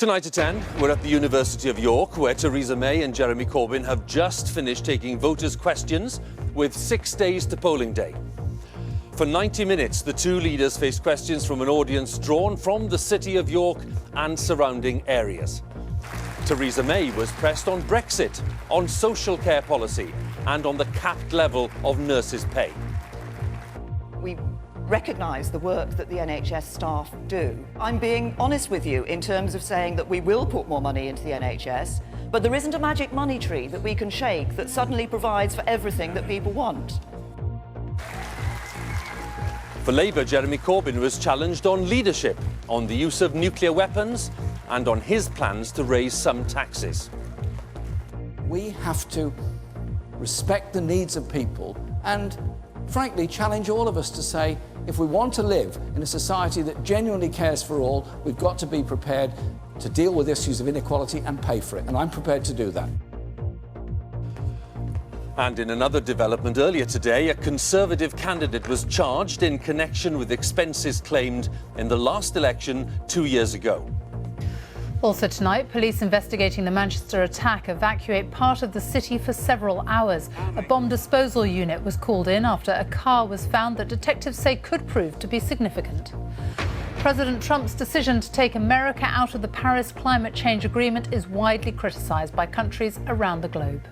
Tonight at 10, we're at the University of York, where Theresa May and Jeremy Corbyn have just finished taking voters' questions with 6 days to polling day. For 90 minutes, the two leaders faced questions from an audience drawn from the city of York and surrounding areas. Theresa May was pressed on Brexit, on social care policy, and on the capped level of nurses' pay. We recognise the work that the NHS staff do. I'm being honest with you in terms of saying that we will put more money into the NHS, but there isn't a magic money tree that we can shake that suddenly provides for everything that people want. For Labour, Jeremy Corbyn was challenged on leadership, on the use of nuclear weapons, and on his plans to raise some taxes. We have to respect the needs of people and, frankly, challenge all of us to say, if we want to live in a society that genuinely cares for all, we've got to be prepared to deal with issues of inequality and pay for it, and I'm prepared to do that. And in another development earlier today, a Conservative candidate was charged in connection with expenses claimed in the last election 2 years ago. Also tonight, police investigating the Manchester attack evacuate part of the city for several hours. A bomb disposal unit was called in after a car was found that detectives say could prove to be significant. President Trump's decision to take America out of the Paris Climate Change Agreement is widely criticised by countries around the globe.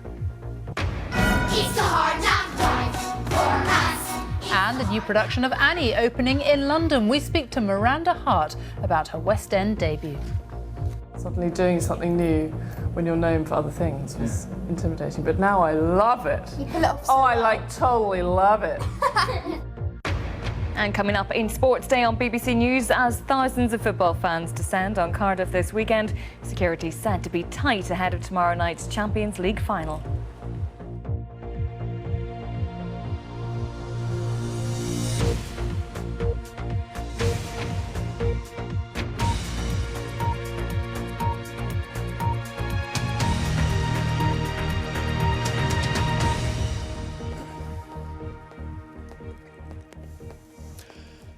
It's a hard knock life for us. And a new production of Annie opening in London. We speak to Miranda Hart about her West End debut. Suddenly doing something new when you're known for other things was intimidating, but now I love it. You pull it off so well. Totally love it. And coming up in Sports Day on BBC News, as thousands of football fans descend on Cardiff this weekend, security said to be tight ahead of tomorrow night's Champions League final.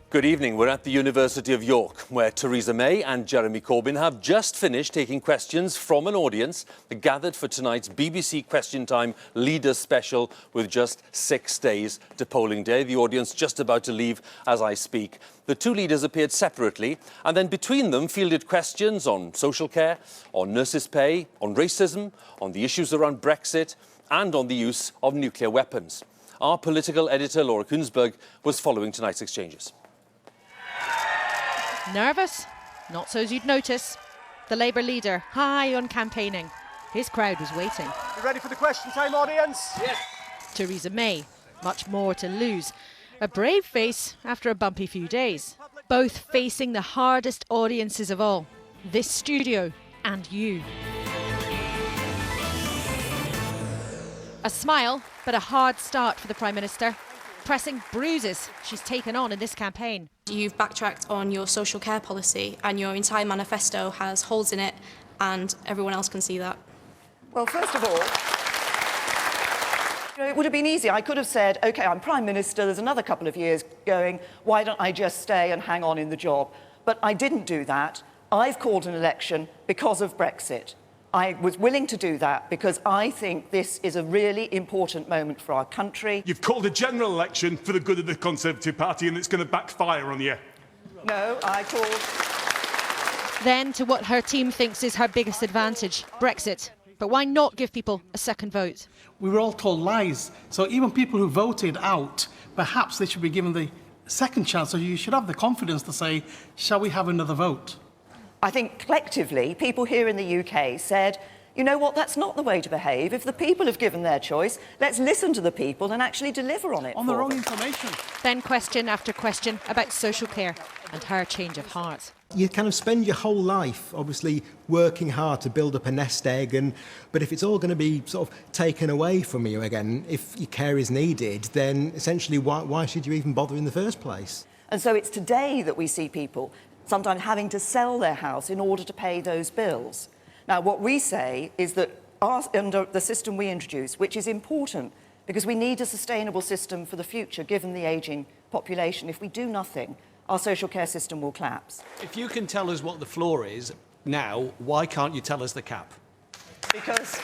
Good evening. We're at the University of York, where Theresa May and Jeremy Corbyn have just finished taking questions from an audience gathered for tonight's BBC Question Time Leaders Special with just 6 days to polling day. The audience just about to leave as I speak. The two leaders appeared separately and then between them fielded questions on social care, on nurses' pay, on racism, on the issues around Brexit and on the use of nuclear weapons. Our political editor, Laura Kunsberg, was following tonight's exchanges. Nervous? Not so as you'd notice. The Labour leader, high on campaigning. His crowd was waiting. You ready for the question time, audience? Yes. Theresa May, much more to lose. A brave face after a bumpy few days. Both facing the hardest audiences of all. This studio and you. A smile, but a hard start for the Prime Minister. Pressing bruises she's taken on in this campaign. You've backtracked on your social care policy and your entire manifesto has holes in it and everyone else can see that. Well, first of all, it would have been easy. I could have said, OK, I'm Prime Minister, there's another couple of years going, why don't I just stay and hang on in the job? But I didn't do that. I've called an election because of Brexit. I was willing to do that because I think this is a really important moment for our country. You've called a general election for the good of the Conservative Party and it's going to backfire on you. No, I called... Then to what her team thinks is her biggest advantage, Brexit. But why not give people a second vote? We were all told lies. So even people who voted out, perhaps they should be given the second chance. So you should have the confidence to say, shall we have another vote? I think collectively, people here in the UK said, you know what, that's not the way to behave. If the people have given their choice, let's listen to the people and actually deliver on it. On the wrong information. Then question after question about social care and her change of heart. You kind of spend your whole life, obviously, working hard to build up a nest egg, but if it's all going to be sort of taken away from you again, if your care is needed, then essentially why should you even bother in the first place? And so it's today that we see people sometimes having to sell their house in order to pay those bills. Now, what we say is that under the system we introduce, which is important because we need a sustainable system for the future, given the ageing population, if we do nothing, our social care system will collapse. If you can tell us what the floor is, now, why can't you tell us the cap? Because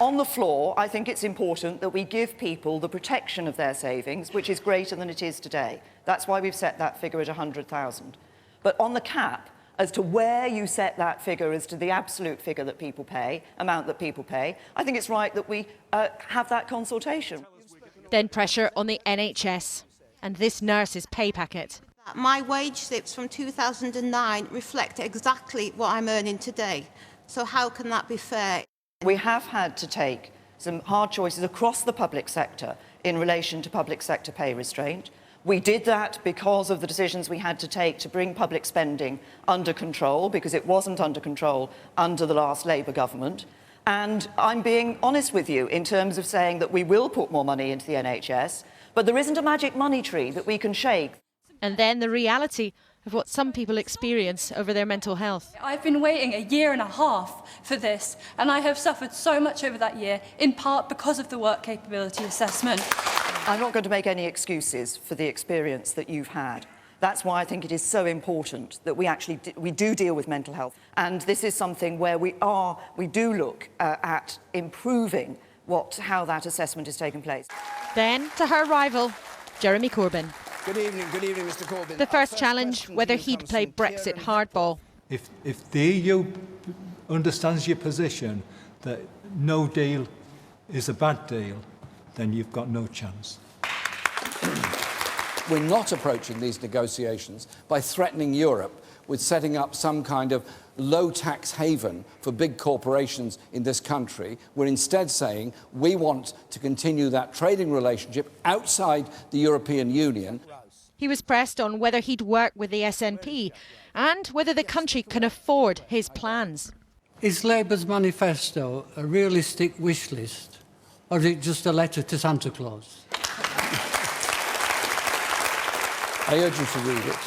on the floor, I think it's important that we give people the protection of their savings, which is greater than it is today. That's why we've set that figure at 100,000. But on the cap, as to where you set that figure as to the absolute figure that people pay, amount that people pay, I think it's right that we have that consultation. Then pressure on the NHS and this nurse's pay packet. My wage slips from 2009 reflect exactly what I'm earning today. So how can that be fair? We have had to take some hard choices across the public sector in relation to public sector pay restraint. We did that because of the decisions we had to take to bring public spending under control, because it wasn't under control under the last Labour government. And I'm being honest with you in terms of saying that we will put more money into the NHS, but there isn't a magic money tree that we can shake. And then the reality of what some people experience over their mental health. I've been waiting a year and a half for this, and I have suffered so much over that year, in part because of the work capability assessment. I'm not going to make any excuses for the experience that you've had. That's why I think it is so important that we actually do deal with mental health. And this is something where we do look at improving how that assessment is taking place. Then to her rival, Jeremy Corbyn. Good evening, Mr Corbyn. The first challenge, whether he'd play Brexit hardball. If the EU understands your position that no deal is a bad deal, then you've got no chance. We're not approaching these negotiations by threatening Europe with setting up some kind of low-tax haven for big corporations in this country. We're instead saying we want to continue that trading relationship outside the European Union. He was pressed on whether he'd work with the SNP and whether the country can afford his plans. Is Labour's manifesto a realistic wish list, or is it just a letter to Santa Claus? I urge you to read it.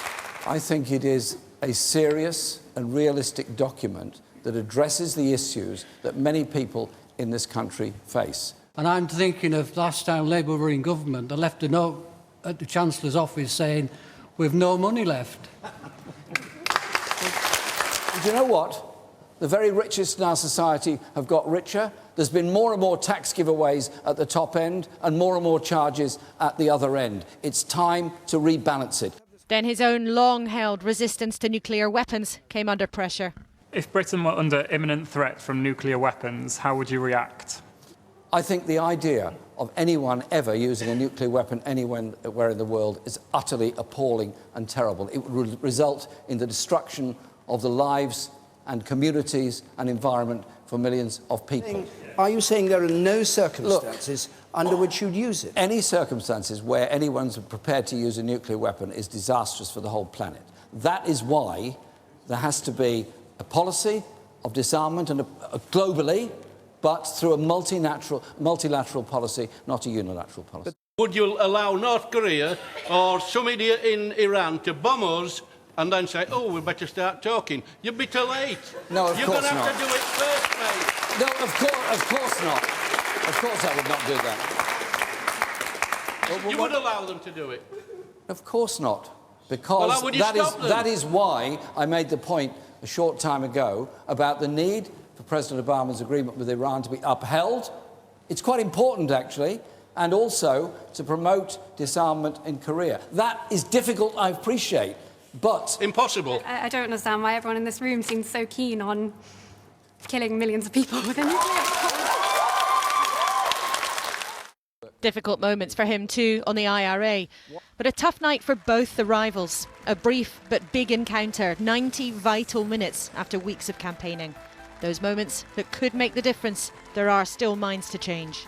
I think it is a serious and realistic document that addresses the issues that many people in this country face. And I'm thinking of last time Labour were in government, they left a note at the Chancellor's office saying, "We've no money left." Do you know what? The very richest in our society have got richer. There's been more and more tax giveaways at the top end and more charges at the other end. It's time to rebalance it. Then his own long-held resistance to nuclear weapons came under pressure. If Britain were under imminent threat from nuclear weapons, how would you react? I think the idea of anyone ever using a nuclear weapon anywhere in the world is utterly appalling and terrible. It would result in the destruction of the lives and communities and environment for millions of people. Are you saying there are no circumstances under which you'd use it? Any circumstances where anyone's prepared to use a nuclear weapon is disastrous for the whole planet. That is why there has to be a policy of disarmament and globally, but through a multilateral policy, not a unilateral policy. Would you allow North Korea or some idiot in Iran to bomb us and then say, oh, we better start talking? You'd be too late. No, of You're course going to not. have to do it first, mate. No, of course not. Of course I would not do that. You would allow them to do it? Of course not. Well, Because how would you stop them? that is why I made the point a short time ago about the need for President Obama's agreement with Iran to be upheld. It's quite important, actually, and also to promote disarmament in Korea. That is difficult, I appreciate, but... Impossible. I don't understand why everyone in this room seems so keen on killing millions of people with a nuclear. Difficult moments for him too on the IRA. But a tough night for both the rivals. A brief but big encounter, 90 vital minutes after weeks of campaigning. Those moments that could make the difference. There are still minds to change.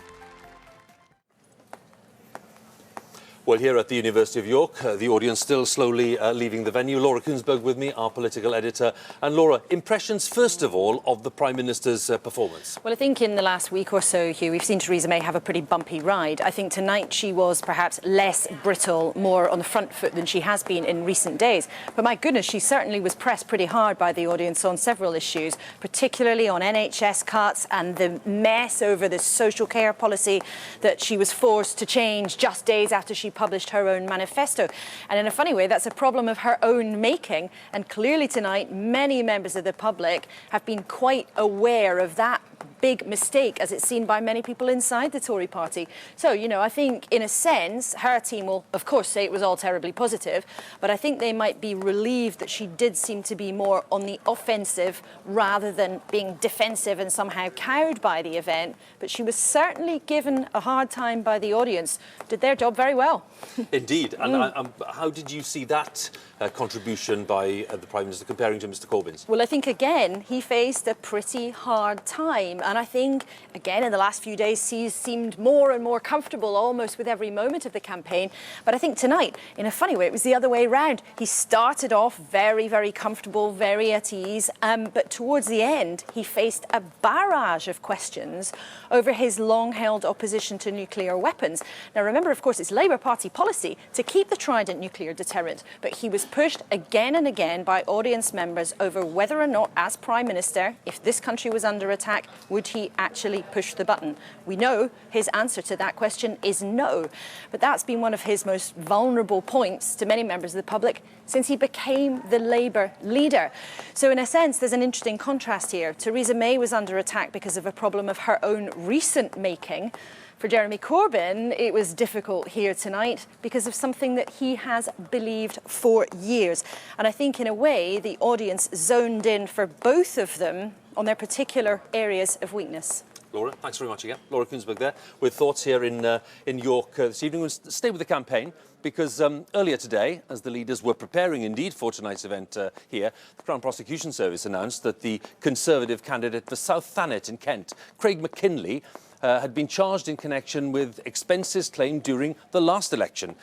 Well, here at the University of York, the audience still slowly leaving the venue. Laura Kuensberg with me, our political editor. And Laura, impressions, first of all, of the Prime Minister's performance? Well, I think in the last week or so, Hugh, we've seen Theresa May have a pretty bumpy ride. I think tonight she was perhaps less brittle, more on the front foot than she has been in recent days. But my goodness, she certainly was pressed pretty hard by the audience on several issues, particularly on NHS cuts and the mess over the social care policy that she was forced to change just days after she published her own manifesto. And in a funny way, that's a problem of her own making. And clearly tonight, many members of the public have been quite aware of that big mistake, as it's seen by many people inside the Tory party. So, you know, I think in a sense, her team will, of course, say it was all terribly positive, but I think they might be relieved that she did seem to be more on the offensive rather than being defensive and somehow cowed by the event. But she was certainly given a hard time by the audience. Did their job very well. Indeed. And how did you see that contribution by the Prime Minister comparing to Mr Corbyn's? Well, I think, again, he faced a pretty hard time. And I think, again, in the last few days, he's seemed more and more comfortable almost with every moment of the campaign. But I think tonight, in a funny way, it was the other way around. He started off very, very comfortable, very at ease. But towards the end, he faced a barrage of questions over his long-held opposition to nuclear weapons. Now, remember, of course, it's Labour Party policy to keep the Trident nuclear deterrent. But he was pushed again and again by audience members over whether or not, as Prime Minister, if this country was under attack, would he actually push the button? We know his answer to that question is no. But that's been one of his most vulnerable points to many members of the public since he became the Labour leader. So in a sense, there's an interesting contrast here. Theresa May was under attack because of a problem of her own recent making. For Jeremy Corbyn, it was difficult here tonight because of something that he has believed for years. And I think in a way, the audience zoned in for both of them on their particular areas of weakness. Laura, thanks very much again. Laura Kuenssberg there with thoughts here in York this evening. We'll stay with the campaign because earlier today, as the leaders were preparing indeed for tonight's event here, the Crown Prosecution Service announced that the Conservative candidate for South Thanet in Kent, Craig McKinley, had been charged in connection with expenses claimed during the last election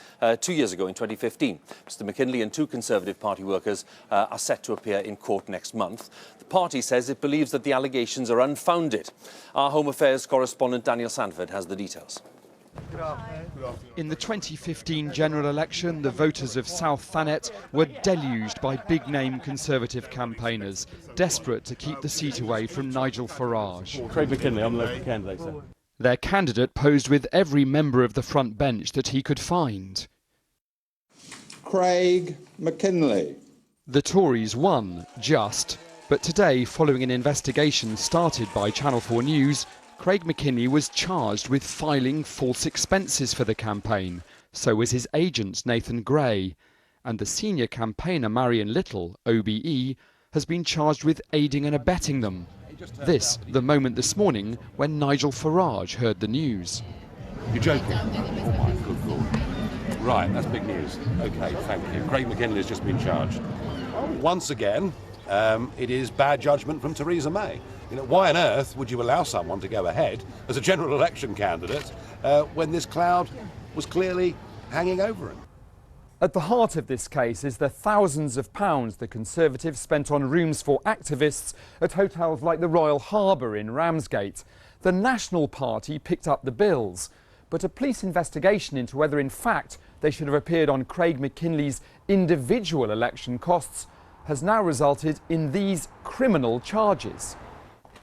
2 years ago in 2015. Mr McKinley and two Conservative Party workers are set to appear in court next month. The party says it believes that the allegations are unfounded. Our Home Affairs correspondent Daniel Sanford has the details. In the 2015 general election, the voters of South Thanet were deluged by big-name Conservative campaigners, desperate to keep the seat away from Nigel Farage. Craig McKinley, I'm the local candidate, sir. Their candidate posed with every member of the front bench that he could find. Craig McKinley. The Tories won, just. But today, following an investigation started by Channel 4 News, Craig McKinley was charged with filing false expenses for the campaign. So was his agent, Nathan Gray. And the senior campaigner, Marion Little, OBE, has been charged with aiding and abetting them. This, the moment this morning when Nigel Farage heard the news. You're joking? Oh my good lord. Right, that's big news. OK, thank you. Craig McKinley has just been charged. Once again, it is bad judgment from Theresa May. You know, why on earth would you allow someone to go ahead as a general election candidate when this cloud was clearly hanging over him? At the heart of this case is the thousands of pounds the Conservatives spent on rooms for activists at hotels like the Royal Harbour in Ramsgate. The National Party picked up the bills, but a police investigation into whether in fact they should have appeared on Craig McKinley's individual election costs has now resulted in these criminal charges.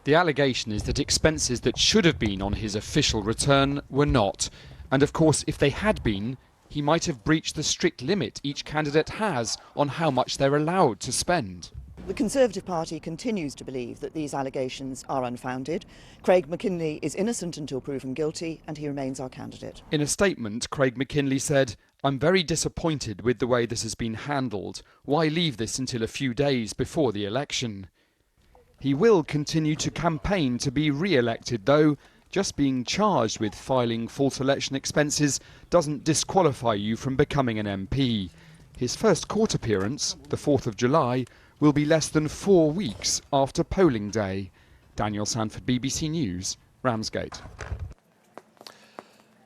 The allegation is that expenses that should have been on his official return were not. And of course, if they had been, he might have breached the strict limit each candidate has on how much they're allowed to spend. The Conservative Party continues to believe that these allegations are unfounded. Craig McKinley is innocent until proven guilty, and he remains our candidate. In a statement, Craig McKinley said, "I'm very disappointed with the way this has been handled. Why leave this until a few days before the election?" He will continue to campaign to be re-elected, though. Just being charged with filing false election expenses doesn't disqualify you from becoming an MP. His first court appearance, the 4th of July, will be less than 4 weeks after polling day. Daniel Sanford, BBC News, Ramsgate.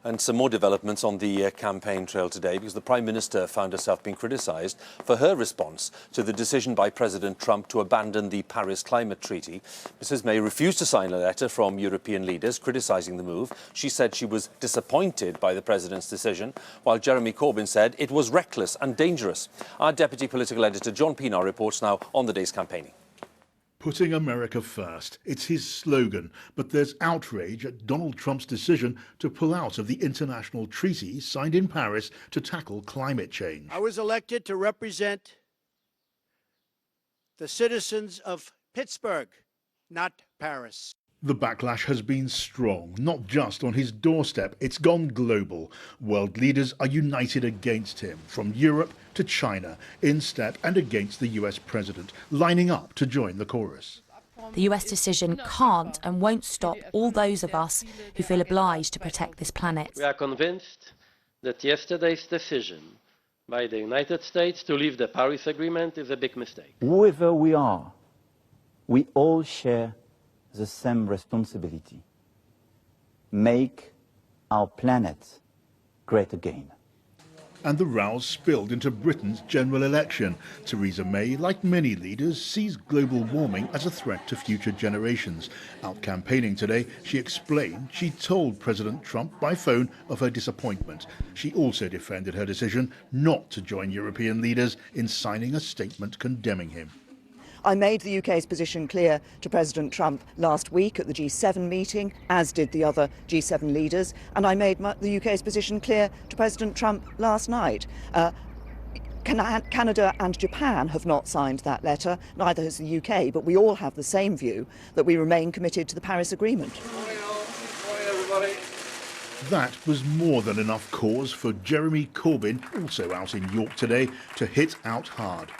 And some more developments on the campaign trail today, because the Prime Minister found herself being criticised for her response to the decision by President Trump to abandon the Paris Climate Treaty. Mrs May refused to sign a letter from European leaders criticising the move. She said she was disappointed by the President's decision, while Jeremy Corbyn said it was reckless and dangerous. Our Deputy Political Editor John Pienaar reports now on the day's campaigning. Putting America first. It's his slogan, but there's outrage at Donald Trump's decision to pull out of the international treaty signed in Paris to tackle climate change. I was elected to represent the citizens of Pittsburgh, not Paris. The backlash has been strong, not just on his doorstep, it's gone global. World leaders are united against him, from Europe to China, in step and against the US president, lining up to join the chorus. The US decision can't and won't stop all those of us who feel obliged to protect this planet. We are convinced that yesterday's decision by the United States to leave the Paris Agreement is a big mistake. Whoever we are, we all share the same responsibility. Make our planet great again. And the rows spilled into Britain's general election. Theresa May, like many leaders, sees global warming as a threat to future generations. Out campaigning today, she explained she told President Trump by phone of her disappointment. She also defended her decision not to join European leaders in signing a statement condemning him. I made the UK's position clear to President Trump last week at the G7 meeting, as did the other G7 leaders, and I made the UK's position clear to President Trump last night. Canada and Japan have not signed that letter, neither has the UK, but we all have the same view, that we remain committed to the Paris Agreement. That was more than enough cause for Jeremy Corbyn, also out in York today, to hit out hard.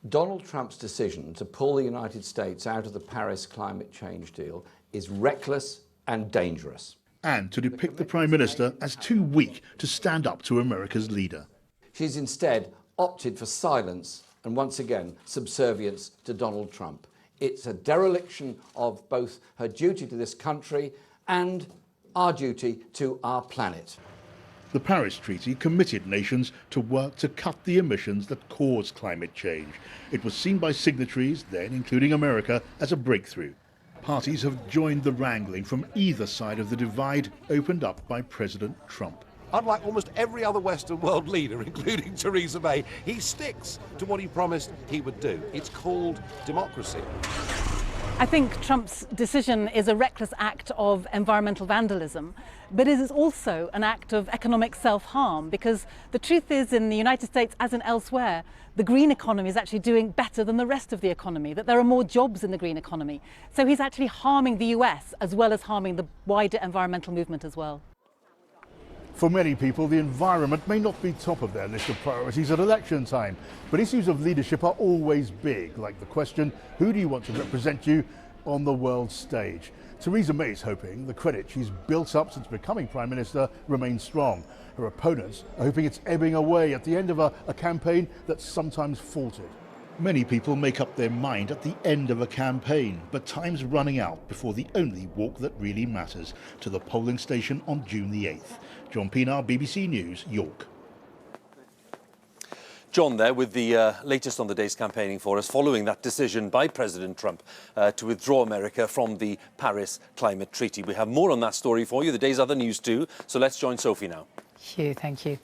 Donald Trump's decision to pull the United States out of the Paris climate change deal is reckless and dangerous. And to depict the Prime Minister as too weak to stand up to America's leader. She's instead opted for silence and once again subservience to Donald Trump. It's a dereliction of both her duty to this country and our duty to our planet. The Paris Treaty committed nations to work to cut the emissions that cause climate change. It was seen by signatories, then including America, as a breakthrough. Parties have joined the wrangling from either side of the divide opened up by President Trump. Unlike almost every other Western world leader, including Theresa May, he sticks to what he promised he would do. It's called democracy. I think Trump's decision is a reckless act of environmental vandalism, but it is also an act of economic self-harm, because the truth is, in the United States as in elsewhere, the green economy is actually doing better than the rest of the economy, that there are more jobs in the green economy. So he's actually harming the US as well as harming the wider environmental movement as well. For many people, the environment may not be top of their list of priorities at election time, but issues of leadership are always big, like the question, who do you want to represent you on the world stage? Theresa May is hoping the credit she's built up since becoming Prime Minister remains strong. Her opponents are hoping it's ebbing away at the end of a campaign that's sometimes faltered. Many people make up their mind at the end of a campaign, but time's running out before the only walk that really matters, to the polling station on June the 8th. John Pienaar, BBC News, York. John there with the latest on the day's campaigning for us, following that decision by President Trump to withdraw America from the Paris Climate Treaty. We have more on that story for you, the day's other news too, so let's join Sophie now. Hugh, thank you.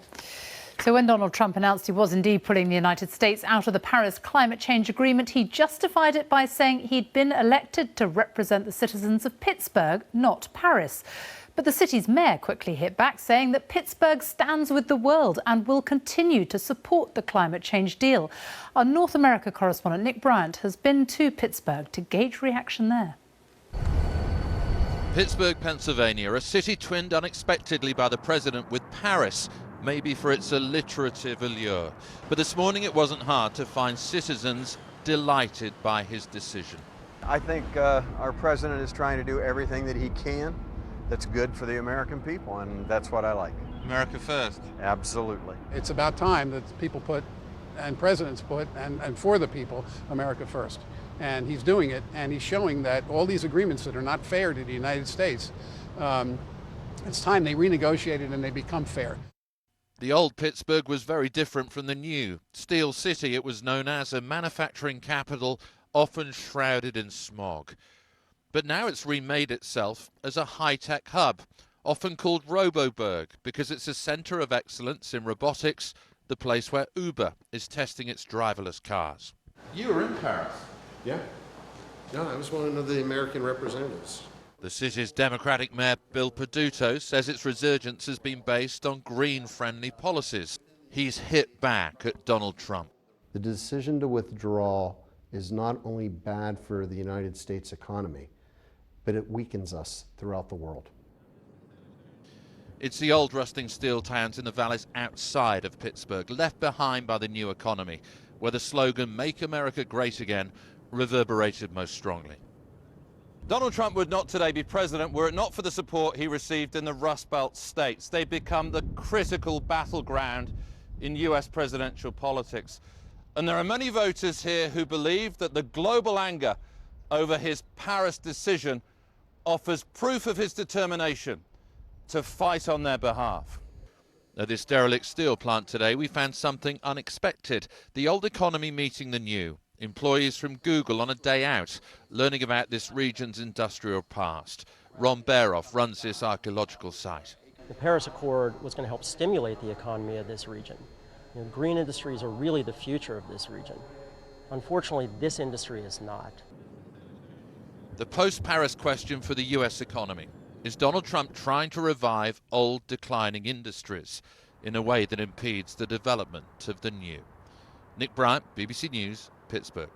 So when Donald Trump announced he was indeed pulling the United States out of the Paris Climate Change Agreement, he justified it by saying he'd been elected to represent the citizens of Pittsburgh, not Paris. But the city's mayor quickly hit back, saying that Pittsburgh stands with the world and will continue to support the climate change deal. Our North America correspondent Nick Bryant has been to Pittsburgh to gauge reaction there. Pittsburgh, Pennsylvania, a city twinned unexpectedly by the president with Paris, maybe for its alliterative allure. But this morning it wasn't hard to find citizens delighted by his decision. I think our president is trying to do everything that he can that's good for the American people, and that's what I like. America first. Absolutely. It's about time that people put, and presidents put, and for the people, America first. And he's doing it, and he's showing that all these agreements that are not fair to the United States, it's time they renegotiated and they become fair. The old Pittsburgh was very different from the new. Steel City, it was known as, a manufacturing capital often shrouded in smog. But now it's remade itself as a high-tech hub, often called Roboburg, because it's a centre of excellence in robotics, the place where Uber is testing its driverless cars. You were in Paris. Yeah. No, I was one of the American representatives. The city's Democratic Mayor Bill Peduto says its resurgence has been based on green-friendly policies. He's hit back at Donald Trump. The decision to withdraw is not only bad for the United States economy, but it weakens us throughout the world. It's the old rusting steel towns in the valleys outside of Pittsburgh, left behind by the new economy, where the slogan "Make America Great Again" reverberated most strongly. Donald Trump would not today be president were it not for the support he received in the Rust Belt states. They've become the critical battleground in US presidential politics. And there are many voters here who believe that the global anger over his Paris decision offers proof of his determination to fight on their behalf. At this derelict steel plant today, we found something unexpected. The old economy meeting the new. Employees from Google on a day out, learning about this region's industrial past. Ron Baroff runs this archaeological site. The Paris Accord was going to help stimulate the economy of this region. You know, green industries are really the future of this region. Unfortunately, this industry is not. The post-Paris question for the US economy. Is Donald Trump trying to revive old declining industries in a way that impedes the development of the new? Nick Bryant, BBC News, Pittsburgh.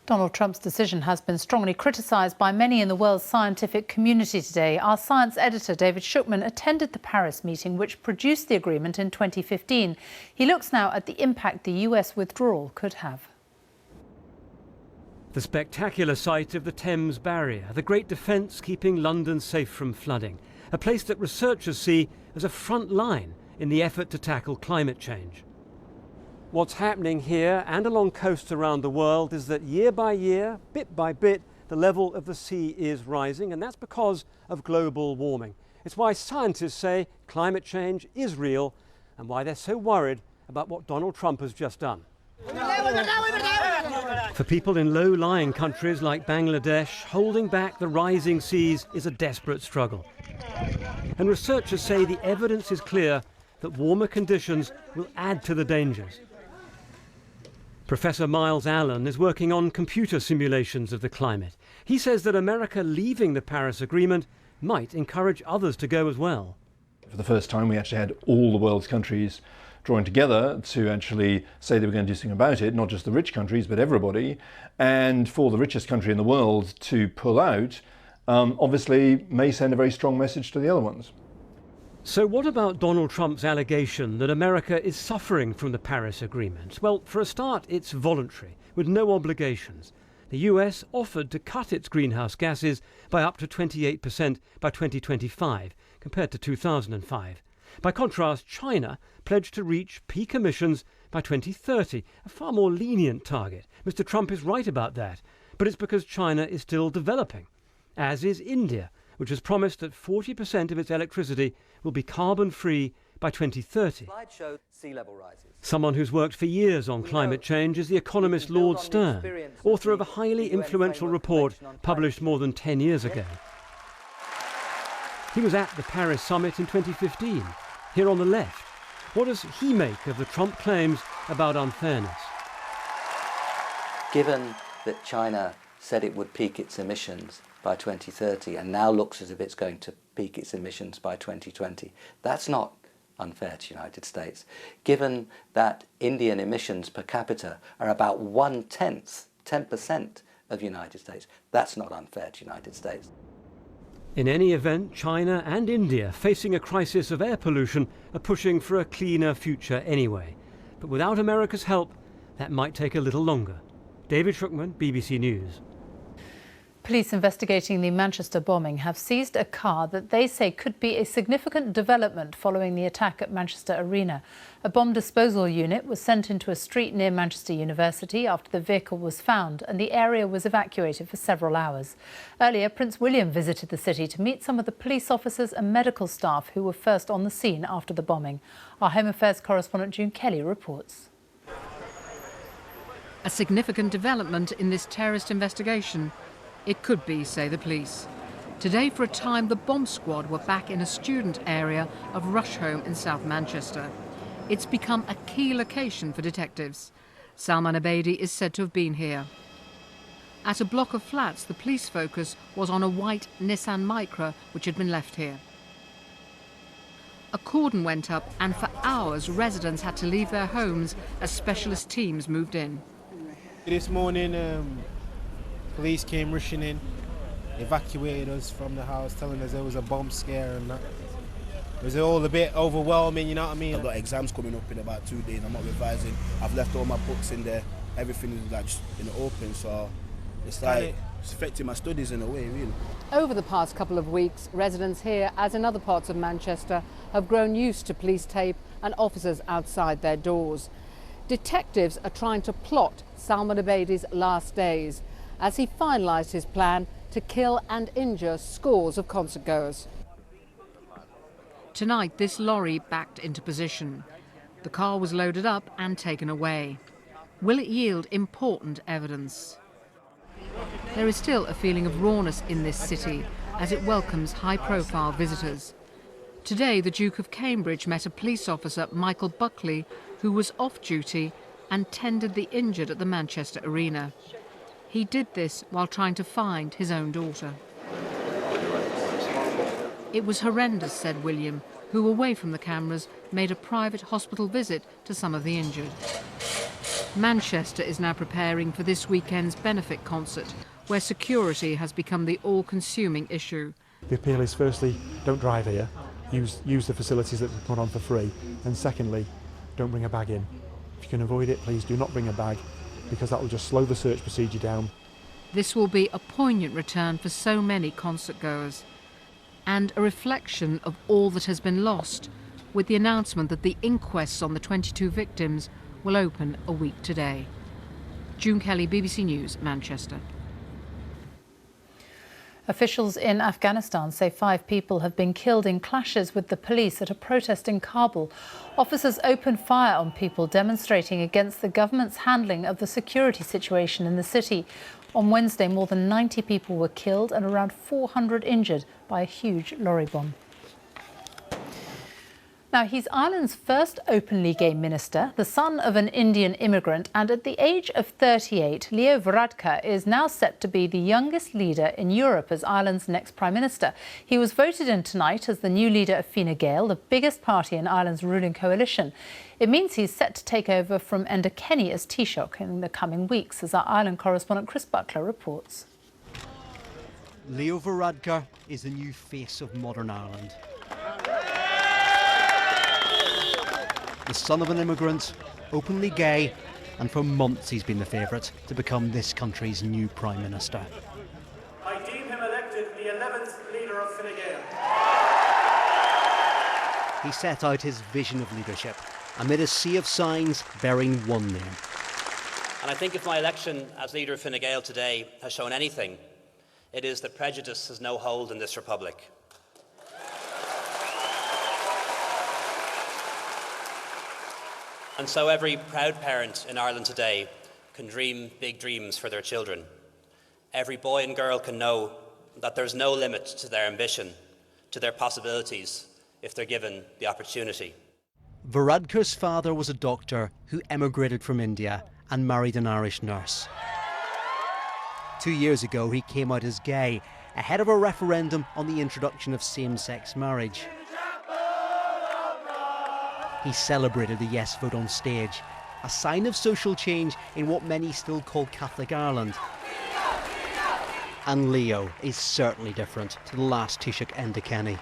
Donald Trump's decision has been strongly criticised by many in the world's scientific community today. Our science editor, David Shukman, attended the Paris meeting which produced the agreement in 2015. He looks now at the impact the US withdrawal could have. The spectacular sight of the Thames Barrier, the great defence keeping London safe from flooding, a place that researchers see as a front line in the effort to tackle climate change. What's happening here and along coasts around the world is that year by year, bit by bit, the level of the sea is rising, and that's because of global warming. It's why scientists say climate change is real and why they're so worried about what Donald Trump has just done. For people in low-lying countries like Bangladesh, holding back the rising seas is a desperate struggle. And researchers say the evidence is clear that warmer conditions will add to the dangers. Professor Miles Allen is working on computer simulations of the climate. He says that America leaving the Paris Agreement might encourage others to go as well. For the first time, we actually had all the world's countries drawing together to actually say they were going to do something about it, not just the rich countries, but everybody. And for the richest country in the world to pull out, obviously may send a very strong message to the other ones. So what about Donald Trump's allegation that America is suffering from the Paris Agreement? Well, for a start, it's voluntary, with no obligations. The US offered to cut its greenhouse gases by up to 28% by 2025, compared to 2005. By contrast, China pledged to reach peak emissions by 2030, a far more lenient target. Mr. Trump is right about that, but it's because China is still developing, as is India, which has promised that 40% of its electricity will be carbon-free by 2030. Slides show sea level rises. Someone who's worked for years on climate change is the economist Lord Stern, author of a highly influential report published more than 10 years ago. He was at the Paris summit in 2015, here on the left. What does he make of the Trump claims about unfairness? Given that China said it would peak its emissions by 2030 and now looks as if it's going to peak its emissions by 2020, that's not unfair to the United States. Given that Indian emissions per capita are about 10% of the United States, that's not unfair to the United States. In any event, China and India, facing a crisis of air pollution, are pushing for a cleaner future anyway. But without America's help, that might take a little longer. David Shukman, BBC News. Police investigating the Manchester bombing have seized a car that they say could be a significant development following the attack at Manchester Arena. A bomb disposal unit was sent into a street near Manchester University after the vehicle was found, and the area was evacuated for several hours. Earlier, Prince William visited the city to meet some of the police officers and medical staff who were first on the scene after the bombing. Our Home Affairs correspondent June Kelly reports. A significant development in this terrorist investigation. It could be, say the police. Today, for a time, the bomb squad were back in a student area of Rusholme in South Manchester. It's become a key location for detectives. Salman Abedi is said to have been here. At a block of flats, the police focus was on a white Nissan Micra which had been left here. A cordon went up, and for hours residents had to leave their homes as specialist teams moved in. This morning, police came rushing in, evacuated us from the house, telling us there was a bomb scare and that. It was all a bit overwhelming, you know what I mean? I've got exams coming up in about 2 days. I'm not revising. I've left all my books in there. Everything is like just in the open, so it's like it's affecting my studies in a way, really. Over the past couple of weeks, residents here, as in other parts of Manchester, have grown used to police tape and officers outside their doors. Detectives are trying to plot Salman Abedi's last days as he finalised his plan to kill and injure scores of concertgoers. Tonight, this lorry backed into position. The car was loaded up and taken away. Will it yield important evidence? There is still a feeling of rawness in this city as it welcomes high-profile visitors. Today, the Duke of Cambridge met a police officer, Michael Buckley, who was off duty and tended the injured at the Manchester Arena. He did this while trying to find his own daughter. It was horrendous, said William, who, away from the cameras, made a private hospital visit to some of the injured. Manchester is now preparing for this weekend's benefit concert, where security has become the all-consuming issue. The appeal is, firstly, don't drive here, use the facilities that we put on for free, and secondly, don't bring a bag in. If you can avoid it, please do not bring a bag, because that will just slow the search procedure down. This will be a poignant return for so many concert-goers, and a reflection of all that has been lost, with the announcement that the inquests on the 22 victims will open a week today. June Kelly, BBC News, Manchester. Officials in Afghanistan say 5 people have been killed in clashes with the police at a protest in Kabul. Officers opened fire on people demonstrating against the government's handling of the security situation in the city. On Wednesday, more than 90 people were killed and around 400 injured by a huge lorry bomb. Now, he's Ireland's first openly gay minister, the son of an Indian immigrant, and at the age of 38, Leo Varadkar is now set to be the youngest leader in Europe as Ireland's next Prime Minister. He was voted in tonight as the new leader of Fine Gael, the biggest party in Ireland's ruling coalition. It means he's set to take over from Enda Kenny as Taoiseach in the coming weeks, as our Ireland correspondent Chris Buckler reports. Leo Varadkar is the new face of modern Ireland. The son of an immigrant, openly gay, and for months he's been the favourite to become this country's new Prime Minister. I deem him elected the 11th leader of Fine Gael. He set out his vision of leadership amid a sea of signs bearing one name. And I think if my election as leader of Fine Gael today has shown anything, it is that prejudice has no hold in this republic. And so every proud parent in Ireland today can dream big dreams for their children. Every boy and girl can know that there's no limit to their ambition, to their possibilities, if they're given the opportunity. Varadkar's father was a doctor who emigrated from India and married an Irish nurse. 2 years ago, he came out as gay, ahead of a referendum on the introduction of same-sex marriage. He celebrated the yes vote on stage, a sign of social change in what many still call Catholic Ireland. And Leo is certainly different to the last Taoiseach Enda Kenny.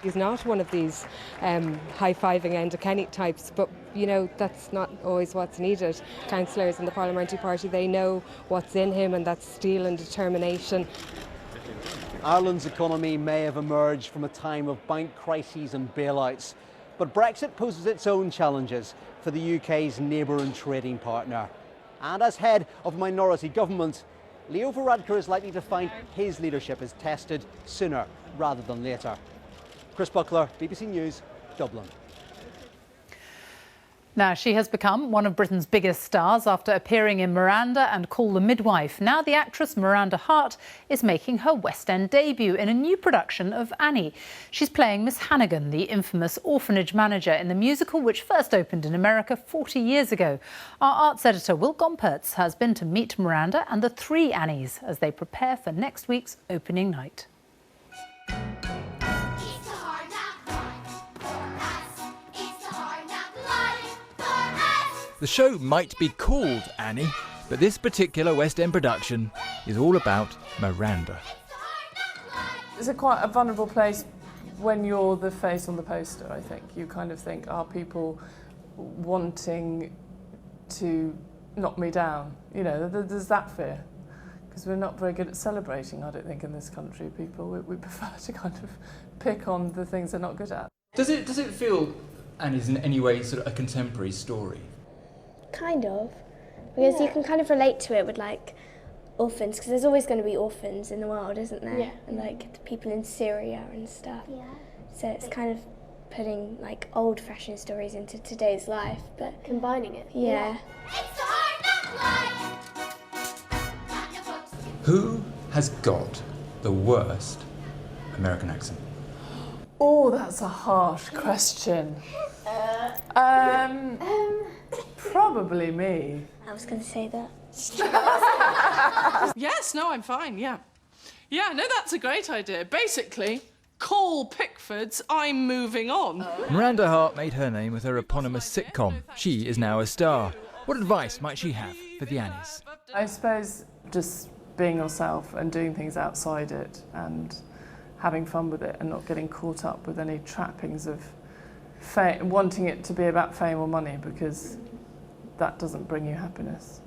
He's not one of these high-fiving Enda Kenny types, but you know, that's not always what's needed. Councillors in the Parliamentary Party, they know what's in him, and that's steel and determination. Ireland's economy may have emerged from a time of bank crises and bailouts, but Brexit poses its own challenges for the UK's neighbour and trading partner. And as head of a minority government, Leo Varadkar is likely to find his leadership is tested sooner rather than later. Chris Buckler, BBC News, Dublin. Now, she has become one of Britain's biggest stars after appearing in Miranda and Call the Midwife. Now the actress Miranda Hart is making her West End debut in a new production of Annie. She's playing Miss Hannigan, the infamous orphanage manager in the musical which first opened in America 40 years ago. Our arts editor Will Gompertz has been to meet Miranda and the three Annies as they prepare for next week's opening night. The show might be called Annie, but this particular West End production is all about Miranda. It's quite a vulnerable place when you're the face on the poster, I think. You kind of think, are people wanting to knock me down? You know, there's that fear. Because we're not very good at celebrating, I don't think, in this country. People, we prefer to kind of pick on the things they're not good at. Does it feel Annie's in any way sort of a contemporary story? Kind of, because you can kind of relate to it with like orphans, because there's always going to be orphans in the world, isn't there? Yeah. And like the people in Syria and stuff. Yeah. So it's kind of putting like old-fashioned stories into today's life, but combining it. Yeah. Who has got the worst American accent? Oh, that's a harsh question. Probably me. I was going to say that. Yes, no, I'm fine, yeah. Yeah, no, that's a great idea. Basically, call Pickford's I'm Moving On. Miranda Hart made her name with her eponymous sitcom. She is now a star. What advice might she have for the Annies? I suppose just being yourself and doing things outside it and having fun with it and not getting caught up with any trappings of wanting it to be about fame or money, because that doesn't bring you happiness.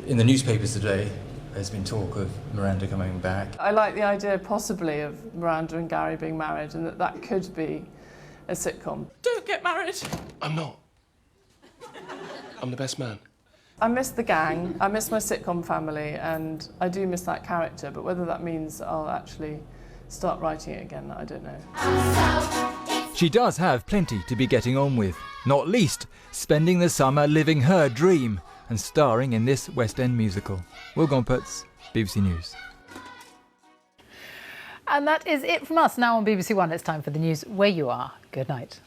In the newspapers today, there's been talk of Miranda coming back. I like the idea possibly of Miranda and Gary being married, and that could be a sitcom. Don't get married! I'm not. I'm the best man. I miss the gang, I miss my sitcom family, and I do miss that character, but whether that means I'll actually start writing it again, I don't know. She does have plenty to be getting on with, not least spending the summer living her dream and starring in this West End musical. Will Gompertz, BBC News. And that is it from us. Now on BBC One, it's time for the news where you are. Good night.